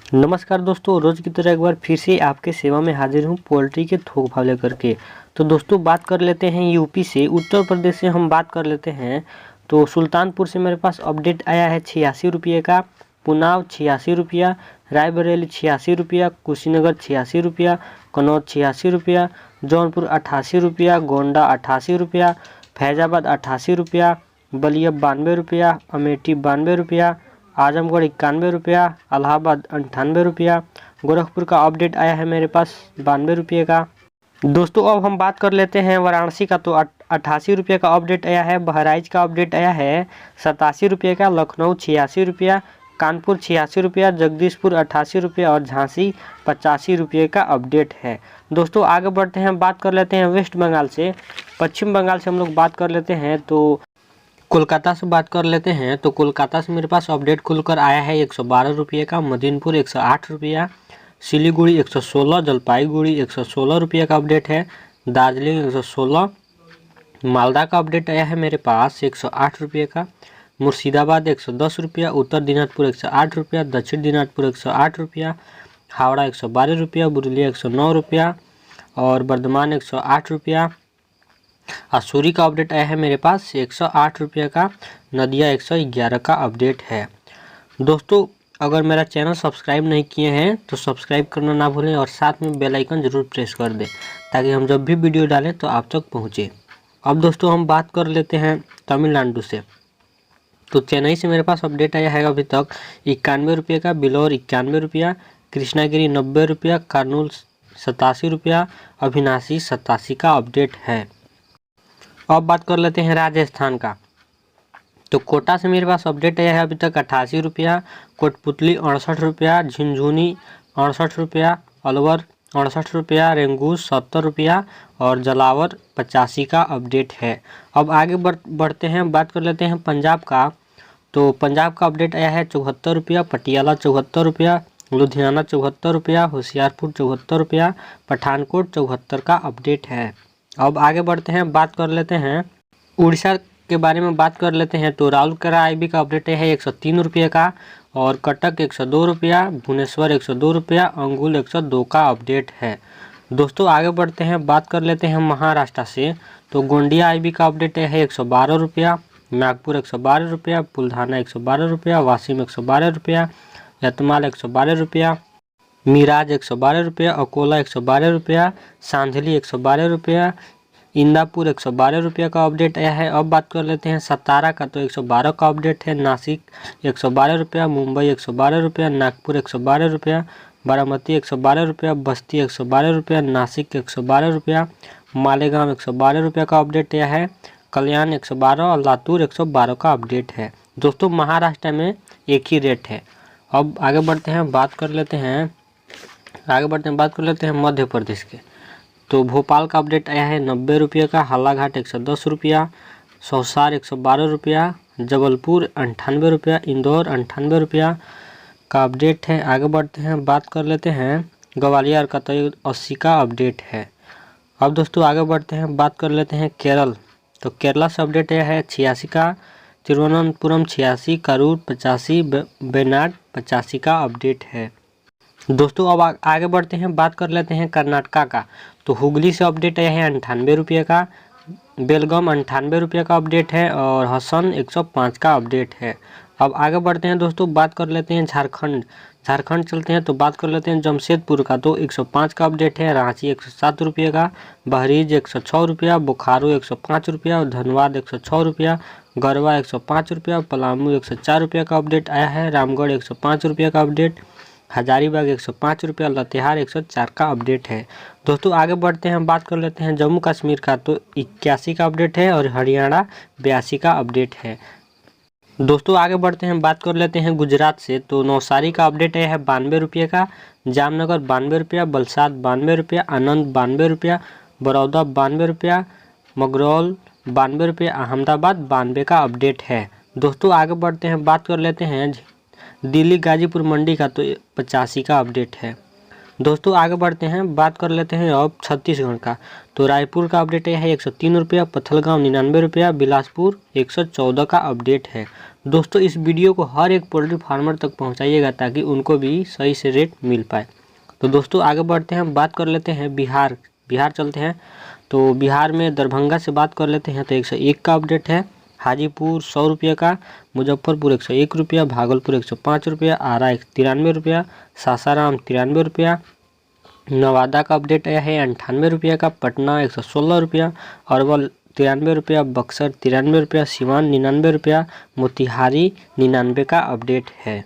नमस्कार दोस्तों, रोज़ की तरह एक बार फिर से आपके सेवा में हाजिर हूँ पोल्ट्री के थोक भाव लेकर के। तो दोस्तों बात कर लेते हैं यूपी से, उत्तर प्रदेश से हम बात कर लेते हैं। तो सुल्तानपुर से मेरे पास अपडेट आया है 86 रुपये का, पुनाव 86 रुपया, रायबरेली 86 रुपया, कुशीनगर 86 रुपया, कन्नौज 86 रुपया, जौनपुर 88 रुपया, गोंडा 88 रुपया, फैजाबाद 88 रुपया, बलिया 92 रुपया, अमेठी 92 रुपया, आजमगढ़ 91 रुपया, इलाहाबाद 98 रुपया, गोरखपुर का अपडेट आया है मेरे पास 92 रुपये का। दोस्तों अब हम बात कर लेते हैं वाराणसी का। तो 88 रुपये का अपडेट आया है। बहराइच का अपडेट आया है 87 रुपये का, लखनऊ 86 रुपया, कानपुर 86 रुपया, जगदीशपुर 88 रुपया और झांसी 85 रुपये का अपडेट है। दोस्तों आगे बढ़ते हैं, बात कर लेते हैं वेस्ट बंगाल से। पश्चिम बंगाल से हम लोग बात कर लेते हैं। तो कोलकाता से बात कर लेते हैं। तो कोलकाता से मेरे पास अपडेट खुलकर आया है 112 रुपये का, मदीनपुर 108 रुपया, सिलीगुड़ी 116, जलपाईगुड़ी 116 रुपये का अपडेट है, दार्जिलिंग 116, मालदा का अपडेट आया है मेरे पास 108 रुपये का, मुर्शिदाबाद 110 रुपया, उत्तर दिनाजपुर 108 रुपया, दक्षिण दिनाजपुर 108 रुपया, हावड़ा 112 रुपया, बुरुलिया 109 रुपया और बर्धमान 108 रुपया। असूरी का अपडेट आया है मेरे पास 108 रुपये का, नदिया 111 का अपडेट है। दोस्तों अगर मेरा चैनल सब्सक्राइब नहीं किए हैं तो सब्सक्राइब करना ना भूलें और साथ में बेल आइकन ज़रूर प्रेस कर दें ताकि हम जब भी वीडियो डालें तो आप तक पहुँचे। अब दोस्तों हम बात कर लेते हैं तमिलनाडु से। तो चेन्नई से मेरे पास अपडेट आया है अभी तक 91 रुपये का, बिलौर 91 रुपया, कृष्णागिरी 90 रुपया, कर्नूल 87 रुपया, अविनाशी 87 का अपडेट है। अब बात कर लेते हैं राजस्थान का। तो कोटा से मेरे पास अपडेट आया है अभी तक 88 रुपया, कोटपुतली 68 रुपया, झुंझुनी 68 रुपया, अलवर 68 रुपया, रेंगूस 70 रुपया और जलावर 85 का अपडेट है। अब आगे बढ़ते हैं, बात कर लेते हैं पंजाब का। तो पंजाब का अपडेट आया है 74 रुपया, पटियाला 74 रुपया, लुधियाना 74 रुपया, होशियारपुर 74 रुपया, पठानकोट 74 का अपडेट है। अब आगे बढ़ते हैं, बात कर लेते हैं उड़ीसा के बारे में बात कर लेते हैं। तो राउरकेला आईबी का अपडेट है 103 रुपये का और कटक 102 रुपया, भुवनेश्वर 102 रुपया, अंगुल 102 का अपडेट है। दोस्तों आगे बढ़ते हैं, बात कर लेते हैं महाराष्ट्र से। तो गोंडिया आईबी का अपडेट है 112 रुपया, नागपुर 112 रुपया, बुल्ढाना 112 रुपया, वाशिम 112 रुपया, यवतमाल 112 रुपया, मिराज 112 रुपया, अकोला 112 रुपया, सांधली 112 रुपया, इंदापुर 112 रुपया का अपडेट आया है। अब बात कर लेते हैं सतारा का। तो 112 का अपडेट है, नासिक 112 रुपया, मुंबई 112 रुपया, नागपुर 112 रुपया, बारामती 112 रुपया, बस्ती 112 रुपया, नासिक 112 रुपया, मालेगांव 112 रुपया का अपडेट आया है, कल्याण 112 और लातूर 112 का अपडेट है। दोस्तों महाराष्ट्र में एक ही रेट है। अब आगे बढ़ते हैं, बात कर लेते हैं मध्य प्रदेश के। तो भोपाल का अपडेट आया है 90 रुपये का, हालाघाट 110 रुपया, सौसार 112 रुपया, जबलपुर 98 रुपया, इंदौर 98 रुपया का अपडेट है। आगे बढ़ते हैं, बात कर लेते हैं ग्वालियर का। तो 80 का अपडेट है। अब दोस्तों आगे बढ़ते हैं, बात कर लेते हैं केरल। तो केरला से अपडेट आया है 86 का, तिरुवनंतपुरम 86, करूर 85, बेनाड 85 का अपडेट है। दोस्तों अब आगे बढ़ते हैं, बात कर लेते हैं कर्नाटका का। तो हुगली से अपडेट आया है 98 रुपये का, बेलगाम 98 रुपये का अपडेट है और हसन 105 का अपडेट है। अब आगे बढ़ते हैं दोस्तों, बात कर लेते हैं झारखंड चलते हैं। तो बात कर लेते हैं जमशेदपुर का। तो 105 का अपडेट है, रांची 107 रुपये का, बहरीज 106 रुपया, बोकारो 105 रुपया, धनबाद 106 रुपया, गरवा 105 रुपया, पलामू 104 रुपये का अपडेट आया है, रामगढ़ 105 रुपये का अपडेट, हजारीबाग 105 रुपया, लातेहार 104 का अपडेट है। दोस्तों आगे बढ़ते हैं, बात कर लेते हैं जम्मू कश्मीर का। तो 81 का अपडेट है और हरियाणा 82 का अपडेट है। दोस्तों आगे बढ़ते हैं, बात कर लेते हैं गुजरात से। तो नवसारी का अपडेट है 92 रुपये का, जामनगर 92 रुपया, बलसाड 92 रुपया, आनंद 92 रुपया, बड़ौदा 92 रुपया, मगरौल 92 रुपया, अहमदाबाद 92 का अपडेट है। दोस्तों आगे बढ़ते हैं, बात कर लेते हैं दिल्ली गाजीपुर मंडी का। तो 85 का अपडेट है। दोस्तों आगे बढ़ते हैं, बात कर लेते हैं अब छत्तीसगढ़ का। तो रायपुर का अपडेट है 103 रुपया, पथलगांव 99 रुपया, बिलासपुर 114 का अपडेट है। दोस्तों इस वीडियो को हर एक पोल्ट्री फार्मर तक पहुंचाइएगा ताकि उनको भी सही से रेट मिल पाए। तो दोस्तों आगे बढ़ते हैं, बात कर लेते हैं बिहार चलते हैं। तो बिहार में दरभंगा से बात कर लेते हैं। तो 101 का अपडेट है, हाजीपुर 100 रुपये का, मुजफ्फरपुर 101 रुपया, भागलपुर 105 रुपया, आरा 93 रुपया, सासाराम 93 रुपया, नवादा का अपडेट आया है 98 रुपया का, पटना 116 रुपया, अरवल 93 रुपया, बक्सर 93 रुपया, सिवान 99 रुपया, मोतिहारी 99 का अपडेट है।